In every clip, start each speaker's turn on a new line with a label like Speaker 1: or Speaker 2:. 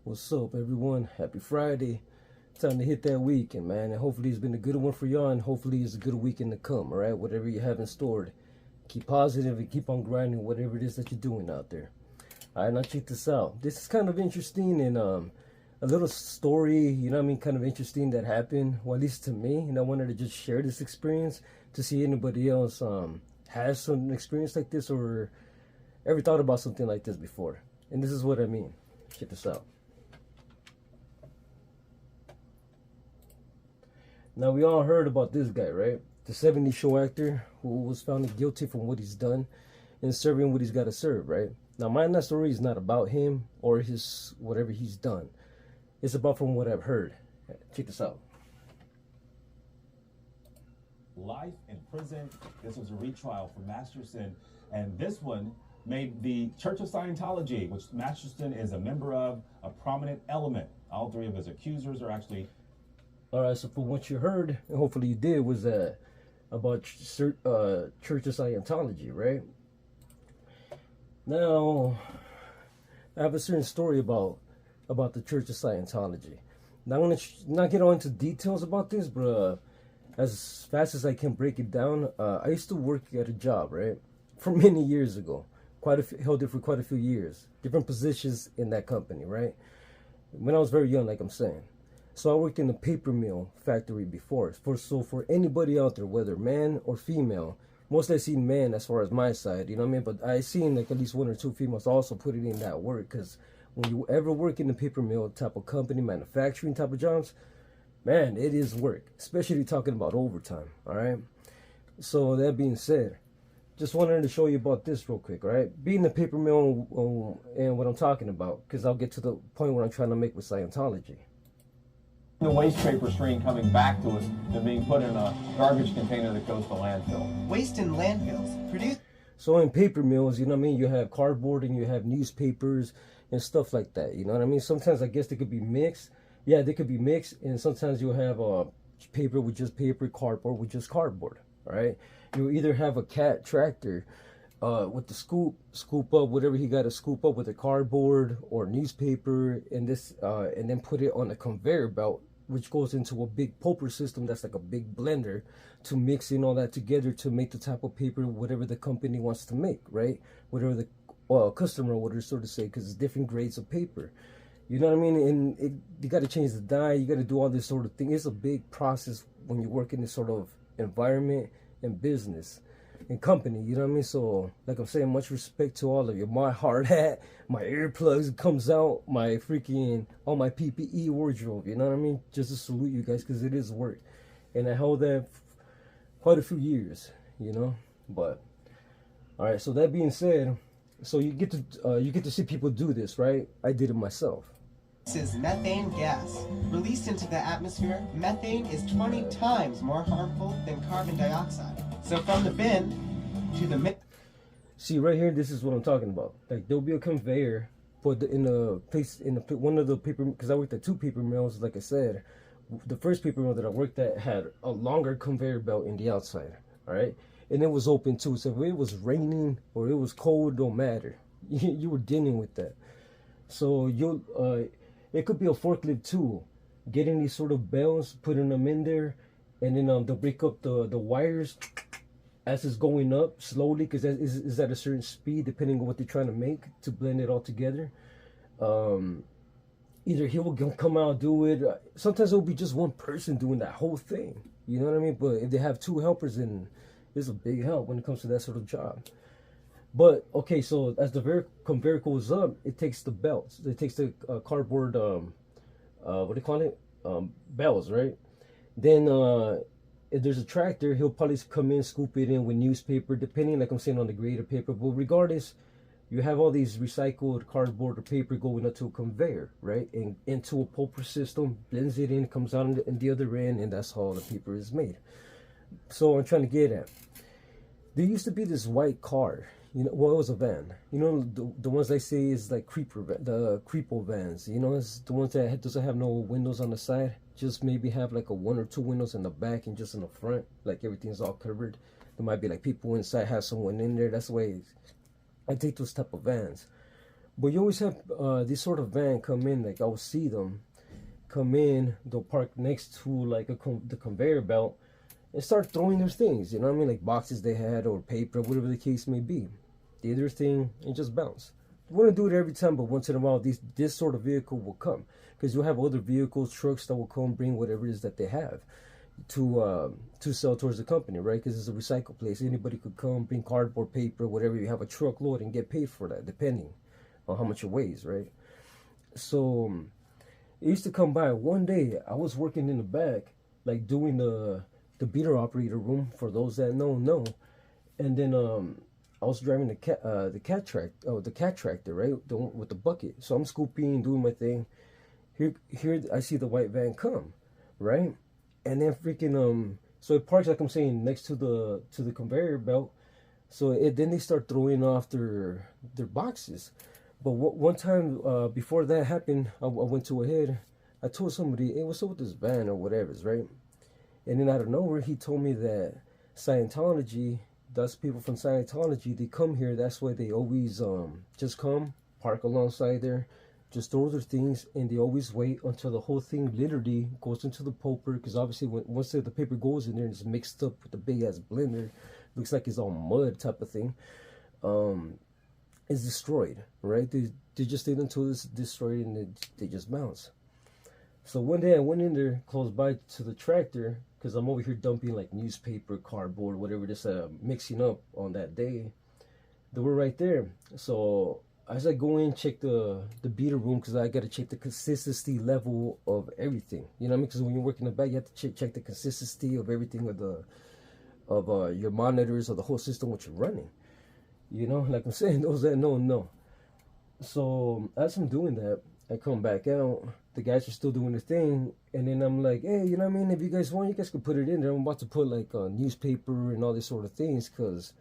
Speaker 1: What's up, everyone? Happy Friday. Time to hit that weekend, man. And hopefully it's been a good one for y'all, and hopefully it's a good weekend to come, all right? Whatever you have in store, keep positive and keep on grinding, whatever it is that you're doing out there. All right, now check this out. This is kind of interesting and a little story, kind of interesting that happened, well, at least to me. And I wanted to just share this experience to see anybody else has some experience like this or ever thought about something like this before. And this is what I mean. Check this out. Now, we all heard about this guy, right? The 70s show actor who was found guilty from what he's done and serving what he's got to serve, right? Now, my story is not about him or his whatever he's done. It's about from what I've heard. Check this out.
Speaker 2: Life in prison. This was a retrial for Masterson, and this one made the Church of Scientology, which Masterson is a member of, a prominent element. All three of his accusers are actually.
Speaker 1: All right, so from what you heard, and hopefully you did, was about Church of Scientology, right? Now, I have a certain story about the Church of Scientology. Now, I'm going to not get on into details about this, but as fast as I can break it down, I used to work at a job, right? For many years ago. Held it for quite a few years. Different positions in that company, right? When I was very young, like I'm saying. So I worked in a paper mill factory before. So for anybody out there, whether man or female, mostly I seen men as far as my side, you know what I mean? But I seen like at least one or two females also put it in that work, because when you ever work in the paper mill type of company, manufacturing type of jobs, man, it is work, especially talking about overtime, all right? So that being said, just wanted to show you about this real quick, all right? Being the paper mill and what I'm talking about, because I'll get to the point where I'm trying to make with Scientology.
Speaker 3: The waste paper stream coming back to us than being put in a garbage container that goes to landfill.
Speaker 4: Waste in landfills produce.
Speaker 1: So in paper mills, you know what I mean, you have cardboard and you have newspapers and stuff like that, you know what I mean? Sometimes I guess they could be mixed. Yeah, they could be mixed, and sometimes you'll have paper with just paper, cardboard with just cardboard, all right? You'll either have a cat tractor with the scoop up whatever he got to scoop up with the cardboard or newspaper, and then put it on a conveyor belt, which goes into a big pulper system that's like a big blender to mix in all that together to make the type of paper whatever the company wants to make, right? Whatever the customer orders, so to say, because it's different grades of paper. You know what I mean? And you got to change the dye. You got to do all this sort of thing. It's a big process when you work in this sort of environment and business and company. You know what I mean? So, like I'm saying, much respect to all of you. My hard hat, my earplugs comes out, all my PPE wardrobe. You know what I mean? Just to salute you guys, because it is work, and I held that quite a few years. You know, but all right. So that being said, so you get to see people do this, right? I did it myself.
Speaker 4: This is methane gas. Released into the atmosphere, methane is 20 times more harmful than carbon dioxide. So from the bin to the
Speaker 1: See right here, this is what I'm talking about. Like there'll be a conveyor put in one of the paper, because I worked at two paper mills, like I said. The first paper mill that I worked at had a longer conveyor belt in the outside, all right? And it was open too, so if it was raining or it was cold, don't matter. You were dealing with that. So it could be a forklift too, getting these sort of belts, putting them in there, and then they'll break up the wires as it's going up slowly, because that is at a certain speed depending on what they're trying to make to blend it all together. Either he will come out do it. Sometimes it will be just one person doing that whole thing. You know what I mean? But if they have two helpers, then it's a big help when it comes to that sort of job. But okay, so as the conveyor goes up, it takes the belts. It takes the cardboard, what do you call it? Bells, right? Then if there's a tractor, he'll probably come in, scoop it in with newspaper, depending, like I'm saying, on the grade of paper. But regardless, you have all these recycled cardboard or paper going up to a conveyor, right? And into a pulper system, blends it in, comes out in the other end, and that's how the paper is made. So I'm trying to get at, there used to be this white car, you know, well, it was a van, you know, the ones they say is like the creepo vans, you know, it's the ones that doesn't have no windows on the side, just maybe have like one or two windows in the back and just in the front, like everything's all covered. There might be like people inside, have someone in there. That's the way I take those type of vans. But you always have this sort of van come in. Like I'll see them come in, they'll park next to like the conveyor belt and start throwing their things. You know what I mean? Like boxes they had or paper, whatever the case may be. They do their thing and just bounce. They wouldn't do it every time, but once in a while, this sort of vehicle will come, because you'll have other vehicles, trucks that will come bring whatever it is that they have to sell towards the company, right? Because it's a recycle place. Anybody could come, bring cardboard, paper, whatever. You have a truckload and get paid for that, depending on how much it weighs, right? So it used to come by. One day I was working in the back, like doing the beater operator room, for those that know. And then I was driving the cat tractor, right, the one with the bucket. So I'm scooping, doing my thing. Here I see the white van come, right, and then freaking so it parks, like I'm saying, next to the conveyor belt. So then they start throwing off their boxes. But one time before that happened, I went to ahead. I told somebody, "Hey, what's up with this van or whatever?" Right? And then out of nowhere, he told me that Scientology, thus people from Scientology, they come here. That's why they always just come, park alongside there, just throw their things, and they always wait until the whole thing literally goes into the pulper. Because obviously, once the paper goes in there and it's mixed up with the big ass blender, looks like it's all mud type of thing. Is destroyed, right? They just stayed until it's destroyed, and they just bounce. So one day I went in there close by to the tractor, because I'm over here dumping like newspaper, cardboard, whatever, just mixing up on that day. They were right there. So as I go in, check the beater room, because I got to check the consistency level of everything. You know what I mean? Because when you work in the back, you have to check the consistency of everything, of your monitors, or the whole system what you're running. You know, like I'm saying, those that know. So as I'm doing that, I come back out. The guys are still doing their thing, and then I'm like, "Hey, you know what I mean? If you guys want, you guys can put it in there. I'm about to put like a newspaper and all these sort of things, because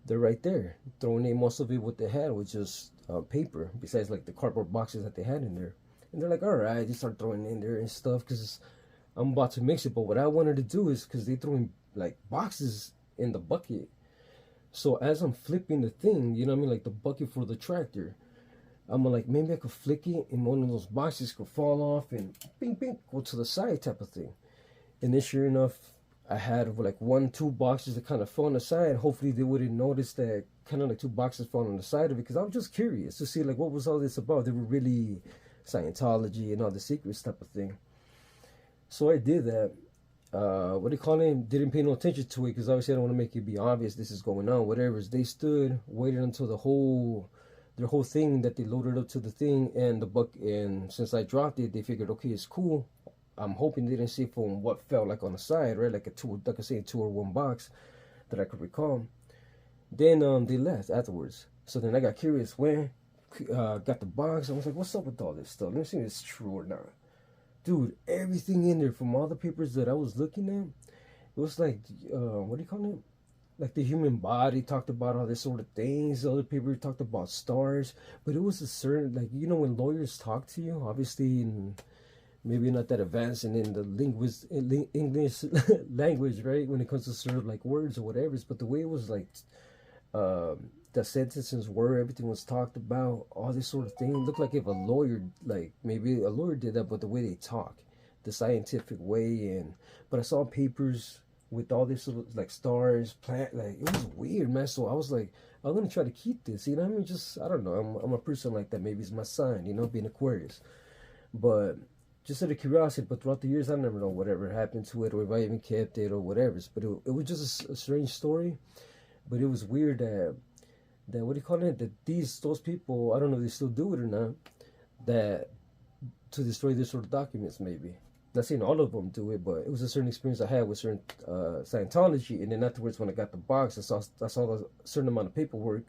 Speaker 1: they're right there, throwing in most of it. What they had was just paper, besides like the cardboard boxes that they had in there. And they're like, all right, they start throwing in there and stuff, because I'm about to mix it. But what I wanted to do is, because they throw in like boxes in the bucket. So as I'm flipping the thing, you know what I mean, like the bucket for the tractor, I'm like, maybe I could flick it and one of those boxes could fall off and bing, bing, go to the side type of thing. And then sure enough, I had like 2 boxes that kind of fell on the side. Hopefully they wouldn't notice that kind of like 2 boxes fall on the side of it, because I was just curious to see like what was all this about. They were really Scientology and all the secrets type of thing. So I did that. What do you call it? Didn't pay no attention to it, because obviously I don't want to make it be obvious this is going on. Whatever. They stood, waited until their whole thing that they loaded up to the thing and the buck. And since I dropped it, they figured, okay, it's cool. I'm hoping they didn't see from what fell like on the side, right? Like like I say, 2 or 1 box that I could recall. Then they left afterwards. So then I got curious when got the box. I was like, what's up with all this stuff? Let me see if it's true or not. Dude, everything in there, from all the papers that I was looking at, it was like, what do you call it? Like the human body talked about all this sort of things. The other paper talked about stars. But it was a certain, like, you know, when lawyers talk to you, obviously, maybe not that advanced and in the English language, right? When it comes to sort of like words or whatever. But the way it was like, the sentences were, everything was talked about, all this sort of thing. It looked like if a lawyer, like maybe a lawyer did that, but the way they talk, the scientific way. But I saw papers with all this like stars, plant, like it was weird, man. So I was like, I'm gonna try to keep this, you know what I mean? Just, I don't know, I'm a person like that. Maybe it's my sign, you know, being Aquarius. But just out of curiosity. But throughout the years, I never know whatever happened to it, or if I even kept it or whatever. But it was just a strange story. But it was weird that what do you call it? That those people, I don't know if they still do it or not, that to destroy this sort of documents, maybe. Not saying all of them do it, but it was a certain experience I had with certain Scientology. And then afterwards, when I got the box, I saw a certain amount of paperwork.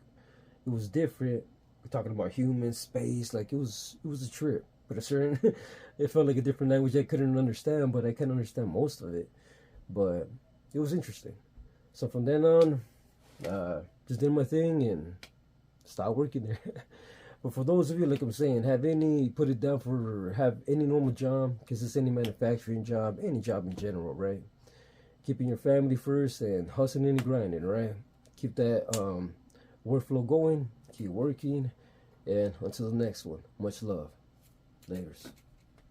Speaker 1: It was different. We're talking about humans, space, like it was a trip. But it felt like a different language I couldn't understand, but I can understand most of it. But it was interesting. So from then on, just did my thing and stopped working there. But for those of you, like I'm saying, have any normal job, because it's any manufacturing job, any job in general, right? Keeping your family first and hustling and grinding, right? Keep that workflow going, keep working, And until the next one, much love. Laters.